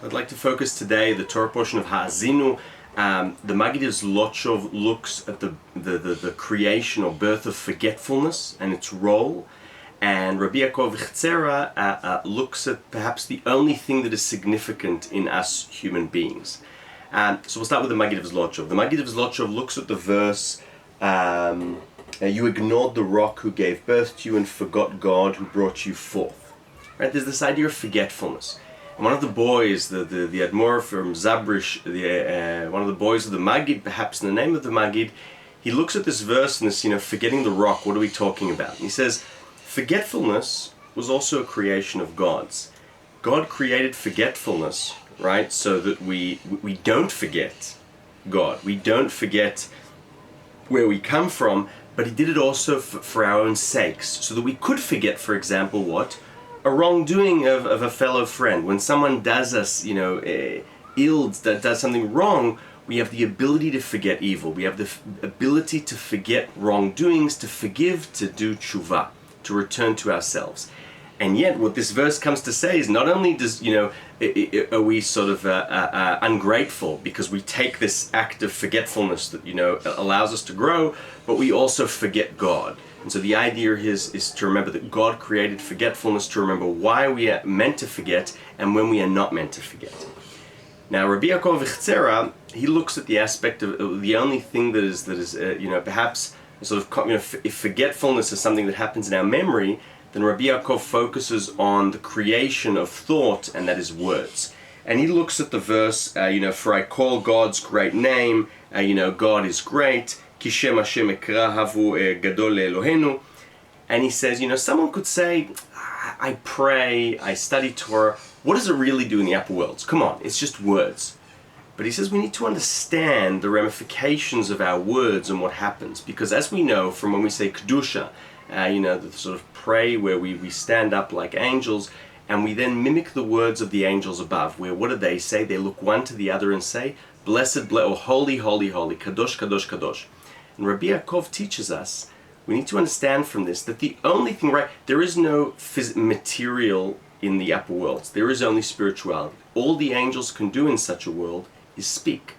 I'd like to focus today the Torah portion of Haazinu. The Maggid of Zlotchov looks at the creation or birth of forgetfulness and its role, and Rabbi Abuhatzeirah looks at perhaps the only thing that is significant in us human beings. So we'll start with the Maggid of Zlotchov. The Maggid of Zlotchov looks at the verse, you ignored the rock who gave birth to you and forgot God who brought you forth. Right? There's this idea of forgetfulness. And one of the boys, the Admor from Zabrish, one of the boys of the Maggid, perhaps in the name of the Maggid, he looks at this verse and this, forgetting the rock, what are we talking about? And he says, forgetfulness was also a creation of God's. God created forgetfulness, right, so that we don't forget God. We don't forget where we come from, but he did it also for our own sakes, so that we could forget, for example, what? A wrongdoing of a fellow friend. When someone does us, ill, does something wrong, we have the ability to forget evil. We have the ability to forget wrongdoings, to forgive, to do tshuva, to return to ourselves. And yet, what this verse comes to say is not only does, are we sort of ungrateful because we take this act of forgetfulness that, allows us to grow, but we also forget God. And so the idea is to remember that God created forgetfulness, to remember why we are meant to forget and when we are not meant to forget. Now, Rabbi Abuhatzeirah, he looks at the aspect of the only thing that is perhaps sort of, if forgetfulness is something that happens in our memory, then Rabbi Yaakov focuses on the creation of thought, and that is words. And he looks at the verse, for I call God's great name, God is great, Kishem Hashem ekra havu gadol Elohenu. And he says, someone could say, I pray, I study Torah. What does it really do in the upper worlds? Come on, it's just words. But he says we need to understand the ramifications of our words and what happens. Because as we know from when we say Kedusha, the sort of pray where we stand up like angels, and we then mimic the words of the angels above, where what do they say? They look one to the other and say, blessed, or holy, holy, holy, kadosh, kadosh, kadosh. And Rabbi Yaakov teaches us, we need to understand from this, that the only thing, there is no material in the upper worlds. There is only spirituality. All the angels can do in such a world is speak.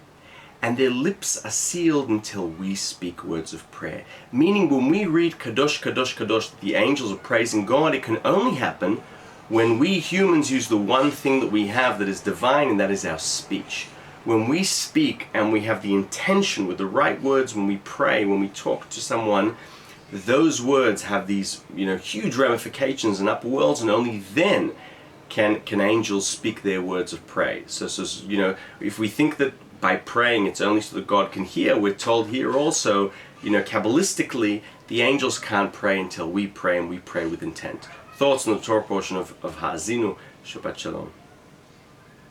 And their lips are sealed until we speak words of prayer. Meaning when we read Kadosh, Kadosh, Kadosh, the angels are praising God, it can only happen when we humans use the one thing that we have that is divine, and that is our speech. When we speak and we have the intention with the right words, when we pray, when we talk to someone, those words have these huge ramifications in upper worlds, and only then can angels speak their words of praise. So if we think that by praying it's only so that God can hear, we're told here also, Kabbalistically, the angels can't pray until we pray, and we pray with intent. Thoughts on the Torah portion of Haazinu. Shabbat Shalom.